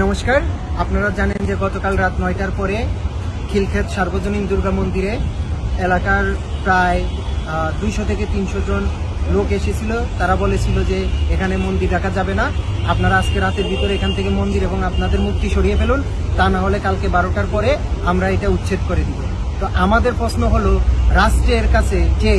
নমস্কার। আপনারা জানেন যে গতকাল রাত 9টার পরে খিলক্ষেত সার্বজনীন দুর্গা মন্দিরে এলাকার প্রায় 200 থেকে 300 জন লোক এসেছিল। তারা বলেছিল যে এখানে মন্দির রাখা যাবে না, আপনারা আজকে রাতের ভিতরে এখান থেকে মন্দির এবং আপনাদের মূর্তি সরিয়ে ফেলুন, তা না হলে কালকে 12টার পরে আমরা এটা উচ্ছেদ করে দিব। তো আমাদের প্রশ্ন হলো রাষ্ট্রের কাছে যে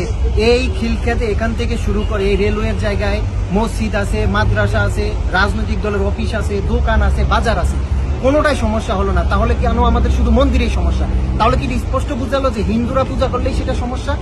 এই খিলক্ষেতে এখান থেকে শুরু করে এই রেলওয়ের জায়গায় মসজিদ আছে, মাদ্রাসা আছে, রাজনৈতিক দলের অফিস আছে, দোকান আছে, বাজার আছে, কোনোটাই সমস্যা হলো না। তাহলে কেন আমাদের শুধু মন্দিরেই সমস্যা? তাহলে কি স্পষ্ট বুঝালো যে হিন্দুরা পূজা করলেই সেটা সমস্যা?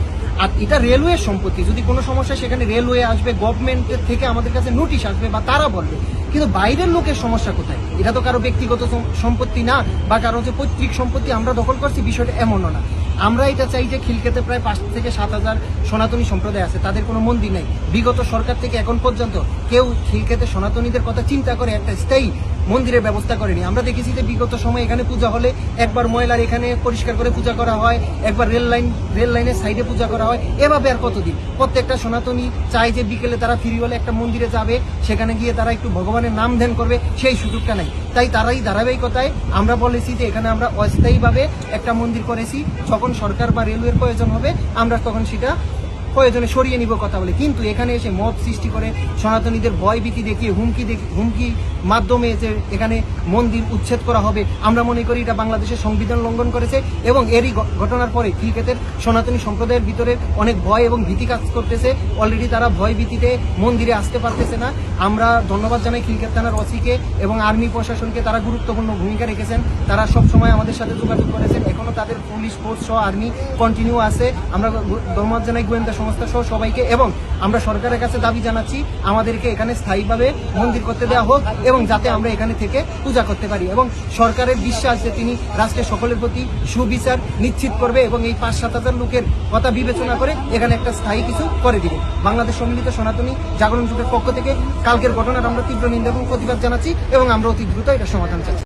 আর এটা রেলওয়ের সম্পত্তি, যদি কোনো সমস্যা সেখানে রেলওয়ে আসবে, গভর্নমেন্টের থেকে আমাদের কাছে নোটিশ আসবে বা তারা বলবে, কিন্তু বাইরের লোকের সমস্যা কোথায়? এটা তো কারো ব্যক্তিগত সম্পত্তি না বা কারো যে পৈতৃক সম্পত্তি আমরা দখল করছি, বিষয়টা এমনও না। আমরা এটা চাই যে খিলক্ষেতে প্রায় 5 থেকে 7,000 সনাতনী সম্প্রদায় আছে, তাদের কোনো মন্দির নেই। বিগত সরকার থেকে এখন পর্যন্ত কেউ খিলক্ষেতে সনাতনীদের কথা চিন্তা করে একটা স্থায়ী মন্দিরের ব্যবস্থা করেনি। আমরা দেখেছি যে বিগত সময় এখানে পূজা হলে একবার ময়লার এখানে পরিষ্কার করে পূজা করা হয়, একবার রেল লাইনের সাইডে পূজা করা হয়, এভাবে আর কতদিন? প্রত্যেকটা সনাতনী চায় যে বিকেলে তারা ফ্রি হলে একটা মন্দিরে যাবে, সেখানে গিয়ে তারা একটু ভগবানের নাম ধ্যান করবে, সেই সুযোগটা নাই। তাই তারাই ধারাবাহিকতায় আমরা বলেছি যে এখানে আমরা অস্থায়ীভাবে একটা মন্দির করেছি, যখন সরকার বা রেলওয়ের প্রয়োজন হবে আমরা তখন সেটা প্রয়োজনে সরিয়ে নিব কথা বলে। কিন্তু এখানে এসে মব সৃষ্টি করে সনাতনীদের ভয়ভীতি দেখিয়ে হুমকি মাধ্যমে যে এখানে মন্দির উচ্ছেদ করা হবে, আমরা মনে করি এটা বাংলাদেশের সংবিধান লঙ্ঘন করেছে। এবং এরই ঘটনার পরে খিলক্ষেতের সনাতনী সম্প্রদায়ের ভিতরে অনেক ভয় এবং ভীতি কাজ করতেছে। অলরেডি তারা ভয় ভীতিতে মন্দিরে আসতে পারতেছে না। আমরা ধন্যবাদ জানাই খিলক্ষেত থানার ওসিকে এবং আর্মি প্রশাসনকে, তারা গুরুত্বপূর্ণ ভূমিকা রেখেছেন। তারা সব সময় আমাদের সাথে যোগাযোগ করেছেন, এখনো তাদের পুলিশ ফোর্স সহ আর্মি কন্টিনিউ আছে। আমরা ধন্যবাদ জানাই গোয়েন্দা সংস্থা সহ সবাইকে, এবং আমরা সরকারের কাছে দাবি জানাচ্ছি আমাদেরকে এখানে স্থায়ীভাবে মন্দির করতে দেওয়া হোক এবং যাতে আমরা এখানে থেকে পূজা করতে পারি। এবং সরকারের বিশ্বাস যে তিনি রাষ্ট্রের সকলের প্রতি সুবিচার নিশ্চিত করবে এবং এই 5-7 হাজার লোকের কথা বিবেচনা করে এখানে একটা স্থায়ী কিছু করে দিবে। বাংলাদেশ সম্মিলিত সনাতনী জাগরণ জোটের পক্ষ থেকে কালকের ঘটনার আমরা তীব্র নিন্দা এবং প্রতিবাদ জানাচ্ছি এবং আমরা অতি দ্রুত এটা সমাধান চাচ্ছি।